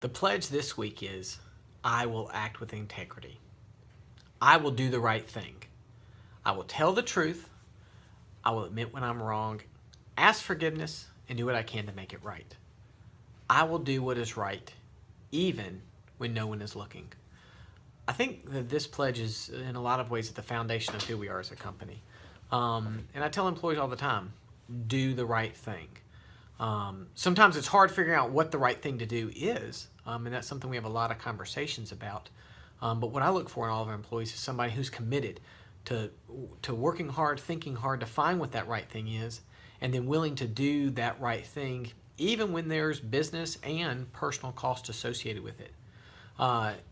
The pledge this week is, I will act with integrity. I will do the right thing. I will tell the truth. I will admit when I'm wrong, ask forgiveness, and do what I can to make it right. I will do what is right, even when no one is looking. I think that this pledge is, in a lot of ways, at the foundation of who we are as a company. And I tell employees all the time, do the right thing. Sometimes it's hard figuring out what the right thing to do is, and that's something we have a lot of conversations about. But what I look for in all of our employees is somebody who's committed to working hard, thinking hard to find what that right thing is, and then willing to do that right thing even when there's business and personal cost associated with it.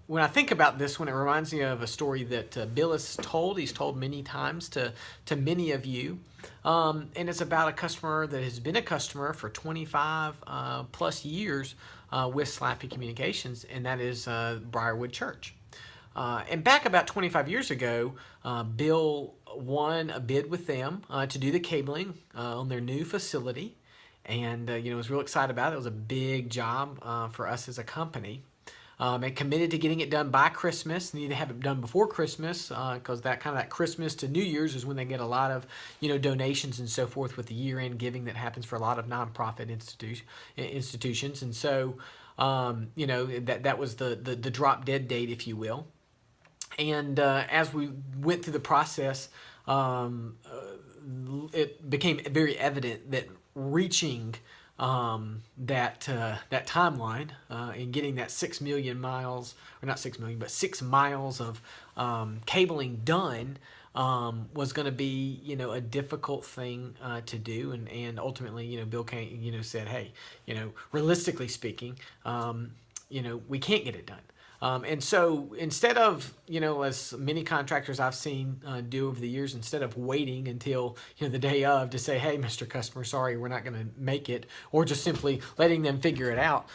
When I think about this one, it reminds me of a story that Bill has told. He's told many times to many of you. And it's about a customer that has been a customer for 25 plus years with Slappy Communications, and that is Briarwood Church. And back about 25 years ago, Bill won a bid with them to do the cabling on their new facility. And, was real excited about it. It was a big job for us as a company. And committed to getting it done by Christmas. Need to have it done before Christmas because that Christmas to New Year's is when they get a lot of donations and so forth with the year-end giving that happens for a lot of nonprofit institutions. And so that was the drop dead date, if you will. And as we went through the process, it became very evident that reaching that timeline and getting that 6 million miles, or not 6 million, but 6 miles of cabling done was going to be a difficult thing to do, and ultimately Bill Kane said, hey, realistically speaking, we can't get it done. And so instead of, as many contractors I've seen do over the years, instead of waiting until, the day of to say, hey, Mr. Customer, sorry, we're not going to make it, or just simply letting them figure it out,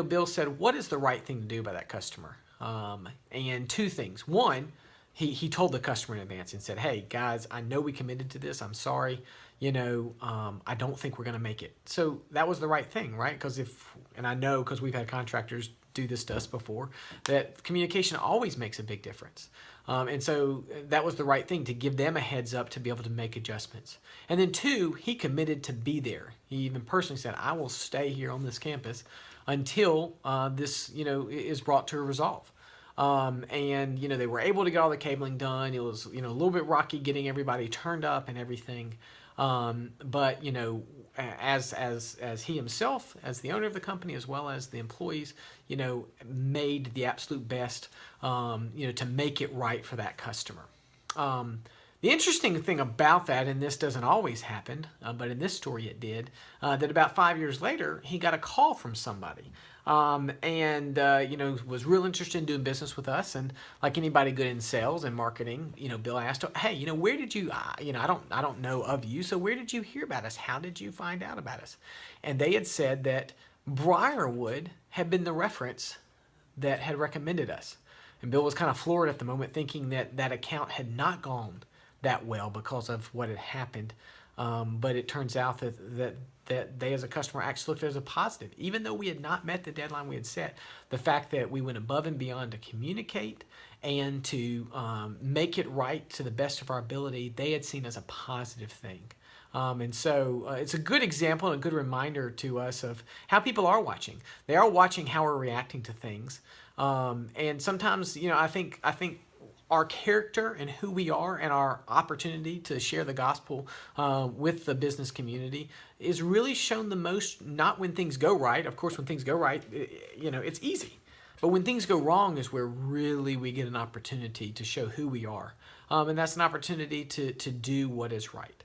Bill said, what is the right thing to do by that customer? And two things. One, he told the customer in advance and said, hey, guys, I know we committed to this. I'm sorry. I don't think we're going to make it. So that was the right thing, right? And I know because we've had contractors do this to us before, that communication always makes a big difference. And so that was the right thing, to give them a heads up to be able to make adjustments. And then two, he committed to be there. He even personally said, I will stay here on this campus until this, is brought to a resolve. And they were able to get all the cabling done. It was, a little bit rocky getting everybody turned up and everything. But as he himself, as the owner of the company, as well as the employees, made the absolute best, to make it right for that customer. The interesting thing about that, and this doesn't always happen, but in this story it did, that about 5 years later, he got a call from somebody. And was real interested in doing business with us. And like anybody good in sales and marketing, Bill asked, hey, where did you, I don't know of you. So where did you hear about us? How did you find out about us? And they had said that Briarwood had been the reference that had recommended us. And Bill was kind of floored at the moment, thinking that that account had not gone that well because of what had happened. But it turns out that they, as a customer, actually looked at it as a positive. Even though we had not met the deadline we had set, the fact that we went above and beyond to communicate and to make it right to the best of our ability, they had seen as a positive thing. And so it's a good example and a good reminder to us of how people are watching. They are watching how we're reacting to things. And sometimes, I think our character and who we are and our opportunity to share the gospel with the business community is really shown the most, not when things go right. Of course, when things go right, it's easy. But when things go wrong is where really we get an opportunity to show who we are. And that's an opportunity to do what is right.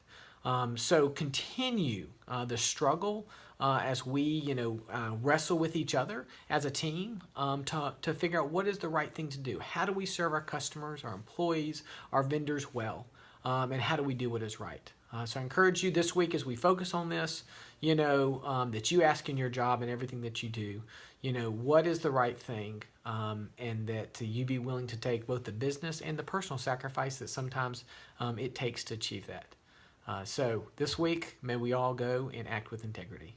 So continue the struggle as we, wrestle with each other as a team to figure out what is the right thing to do. How do we serve our customers, our employees, our vendors well? And how do we do what is right? So I encourage you this week as we focus on this, that you ask in your job and everything that you do, what is the right thing, and that you be willing to take both the business and the personal sacrifice that sometimes it takes to achieve that. So this week, may we all go and act with integrity.